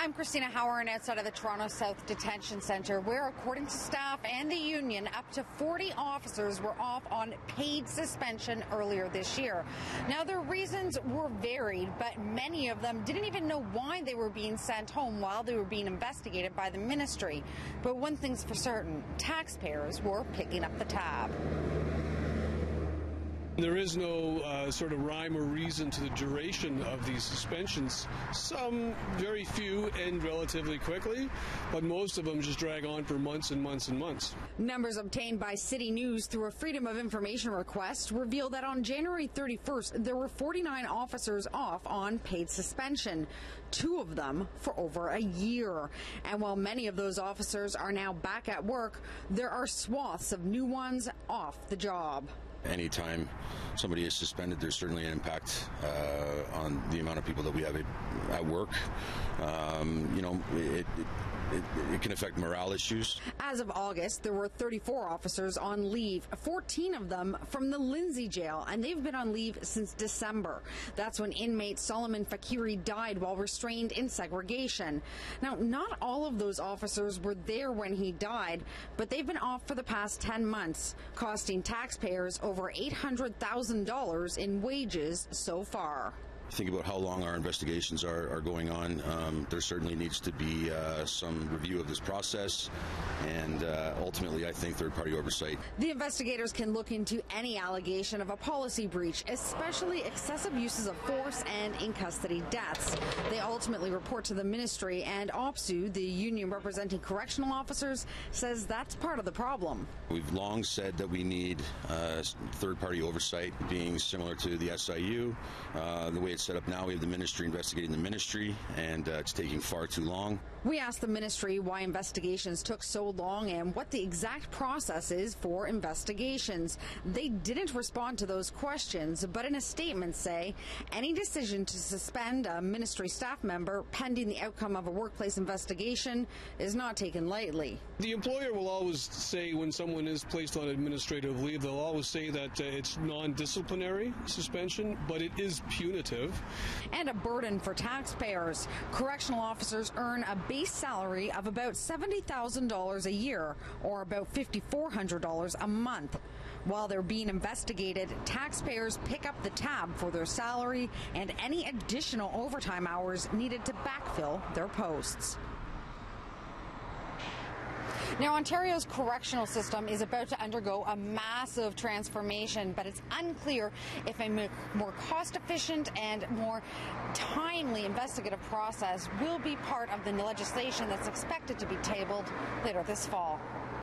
I'm Cristina Howorun outside of the Toronto South Detention Centre, where, according to staff and the union, up to 40 officers were off on paid suspension earlier this year. Now, their reasons were varied, but many of them didn't even know why they were being sent home while they were being investigated by the ministry. But one thing's for certain, taxpayers were picking up the tab. There is no sort of rhyme or reason to the duration of these suspensions. Some, very few, end relatively quickly, but most of them just drag on for months and months and months. Numbers obtained by CityNews through a Freedom of Information request reveal that on January 31st, there were 49 officers off on paid suspension, 2 of them for over a year. And while many of those officers are now back at work, there are swaths of new ones off the job. Anytime somebody is suspended, there's certainly an impact on the amount of people that we have at work. It can affect morale issues. As of August, there were 34 officers on leave, 14 of them from the Lindsay jail, and they've been on leave since December. That's when inmate Solomon Fakiri died while restrained in segregation. Now, not all of those officers were there when he died, but they've been off for the past 10 months, costing taxpayers over $800,000 in wages so far. Think about how long our investigations are going on. There certainly needs to be some review of this process, and ultimately, I think third-party oversight. The investigators can look into any allegation of a policy breach, especially excessive uses of force and in-custody deaths. They ultimately report to the ministry, and OPSU, the union representing correctional officers, says that's part of the problem. We've long said that we need third-party oversight, being similar to the SIU. The way it's set up now, we have the ministry investigating the ministry, and it's taking far too long. We asked the ministry why investigations took so long and what the exact process is for investigations. They didn't respond to those questions, but in a statement say any decision to suspend a ministry staff member pending the outcome of a workplace investigation is not taken lightly. The employer will always say when someone is placed on administrative leave, they'll always say that it's non-disciplinary suspension, but it is punitive. And a burden for taxpayers. Correctional officers earn a base salary of about $70,000 a year, or about $5,400 a month. While they're being investigated, taxpayers pick up the tab for their salary and any additional overtime hours needed to backfill their posts. Now, Ontario's correctional system is about to undergo a massive transformation, but it's unclear if a more cost-efficient and more timely investigative process will be part of the legislation that's expected to be tabled later this fall.